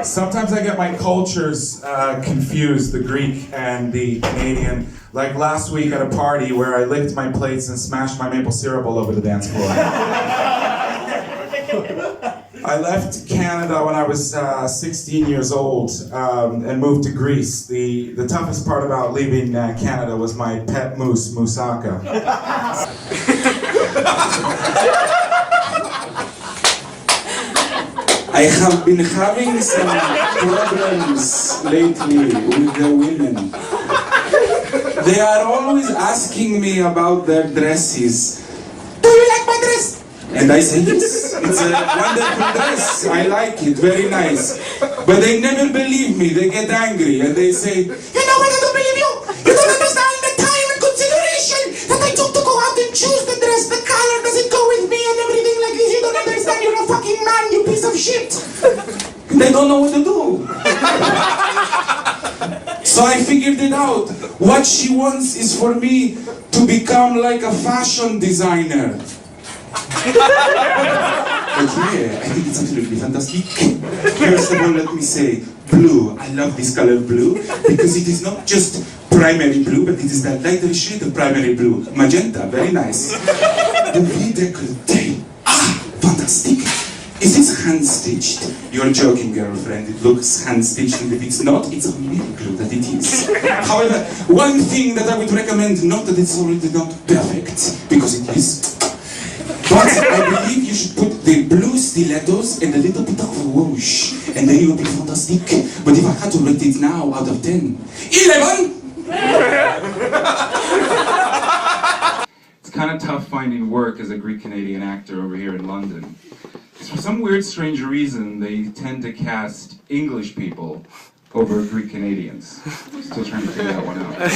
Sometimes I get my cultures confused, the Greek and the Canadian. Like last week at a party where I licked my plates and smashed my maple syrup all over the dance floor. I left Canada when I was 16 years old and moved to Greece. The toughest part about leaving Canada was my pet moose, Moussaka. I have been having some problems lately with the women. They are always asking me about their dresses. Do you like my dress? And I say, yes, it's a wonderful dress. I like it, very nice. But they never believe me. They get angry and they say, you know what, I don't believe you. You don't understand the time and consideration that I took to go out and choose the dress, the color, does it go with me and everything like this. You don't understand, you're a fucking man, you piece of shit. They don't know what to do. So I figured it out. What she wants is for me to become like a fashion designer. Okay, I think it's absolutely fantastic. First of all, let me say, blue. I love this color blue because it is not just primary blue, but it is that lighter shade of primary blue. Magenta, very nice. The V-décolleté. Ah, fantastic. Is this hand-stitched? You're joking, girlfriend. It looks hand-stitched, and if it's not, it's a miracle that it is. However, one thing that I would recommend, not that it's already not perfect, because it is. But I believe you should put the blue stilettos and a little bit of whoosh, and then it will be fantastic. But if I had to rate it now out of 10, 11! It's kind of tough finding work as a Greek-Canadian actor over here in London. For some weird, strange reason, they tend to cast English people over Greek-Canadians. Still trying to figure that one out.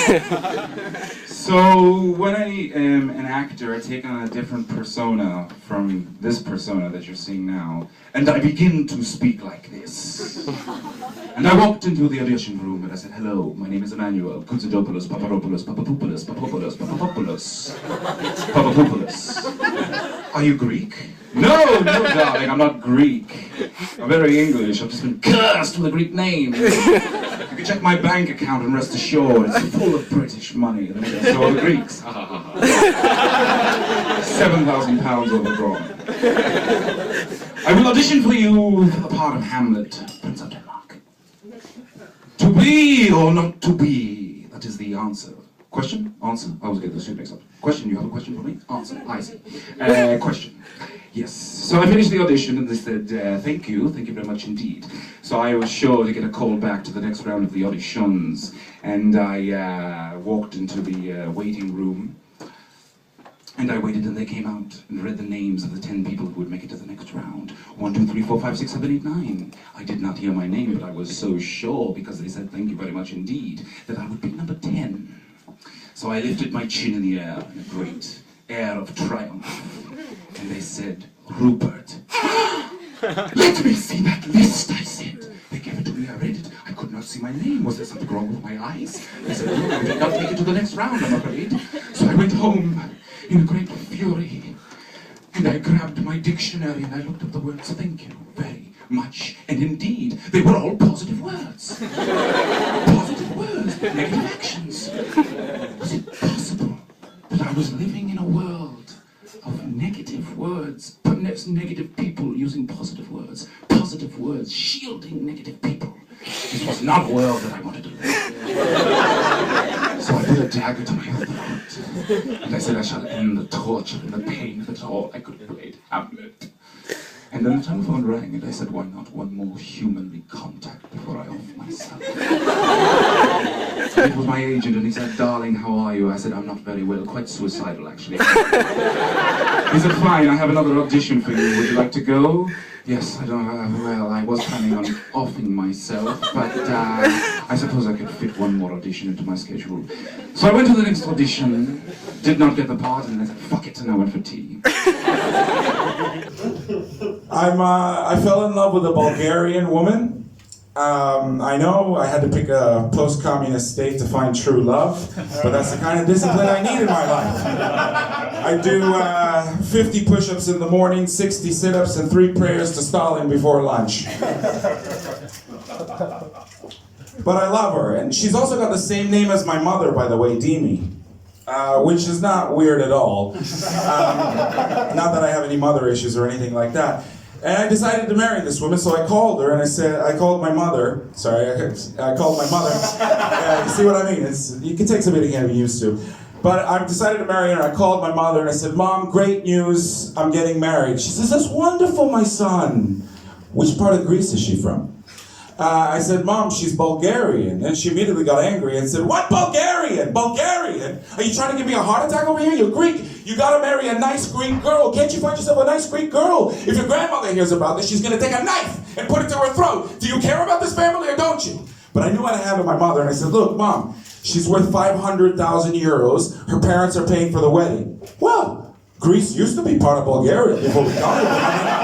So, when I am an actor, I take on a different persona from this persona that you're seeing now, and I begin to speak like this. And I walked into the audition room and I said, hello, my name is Emmanuel, Kootsidopoulos, Paparopoulos, Papapoulos, Papapoulos, Papapoulos, Papapoulos. Are you Greek? No, darling, I'm not Greek. I'm very English. I've just been cursed with a Greek name. You can check my bank account and rest assured it's full of British money. So are the Greeks. £7,000 overdrawn. I will audition for you for the part of Hamlet, Prince of Denmark. To be or not to be, that is the answer. Question? Answer? I always get those two mixed up. Question, you have a question for me? Answer, I see. Question. Yes. So I finished the audition and they said, thank you very much indeed. So I was sure to get a call back to the next round of the auditions. And I walked into the waiting room. And I waited and they came out and read the names of the 10 people who would make it to the next round. 1, 2, 3, 4, 5, 6, 7, 8, 9. I did not hear my name, but I was so sure because they said thank you very much indeed that I would be number 10. So I lifted my chin in the air in a great air of triumph. And they said, Rupert. Let me see that list, I said. They gave it to me, I read it. I could not see my name. Was there something wrong with my eyes? They said, no, I did not make it to the next round, I'm afraid. So I went home in a great fury. And I grabbed my dictionary and I looked up the words, thank you very much. And indeed, they were all positive words. Positive words, negative actions. Was it possible that I was living in a world of negative words, negative people using positive words, shielding negative people? This was not a world that I wanted to live. So I put a dagger to my throat, and I said I shall end the torture and the pain, that's all I could wait, Hamlet. And then the telephone rang, and I said, why not one more humanly contact before I off myself? It was my agent, and he said, darling, how are you? I said, I'm not very well, quite suicidal, actually. He said, fine, I have another audition for you, would you like to go? Yes, I don't know, well, I was planning on offing myself, but I suppose I could fit one more audition into my schedule. So I went to the next audition, did not get the part, and I said, fuck it, and I went for tea. I fell in love with a Bulgarian woman. I know I had to pick a post-communist state to find true love, but that's the kind of discipline I need in my life. I do 50 push-ups in the morning, 60 sit-ups, and 3 prayers to Stalin before lunch. But I love her, and she's also got the same name as my mother, by the way, Dimi, which is not weird at all. Not that I have any mother issues or anything like that. And I decided to marry this woman, so I called her and I called my mother. Sorry, I called my mother. You see what I mean? You can take some of it getting used to. But I decided to marry her, and I called my mother and I said, Mom, great news, I'm getting married. She says, that's wonderful, my son. Which part of Greece is she from? I said, Mom, she's Bulgarian. And she immediately got angry and said, what Bulgarian? Bulgarian? Are you trying to give me a heart attack over here? You're Greek. You gotta marry a nice Greek girl. Can't you find yourself a nice Greek girl? If your grandmother hears about this, she's gonna take a knife and put it to her throat. Do you care about this family or don't you? But I knew I had to have it my mother, and I said, look, Mom, she's worth 500,000 euros. Her parents are paying for the wedding. Well, Greece used to be part of Bulgaria before we got it.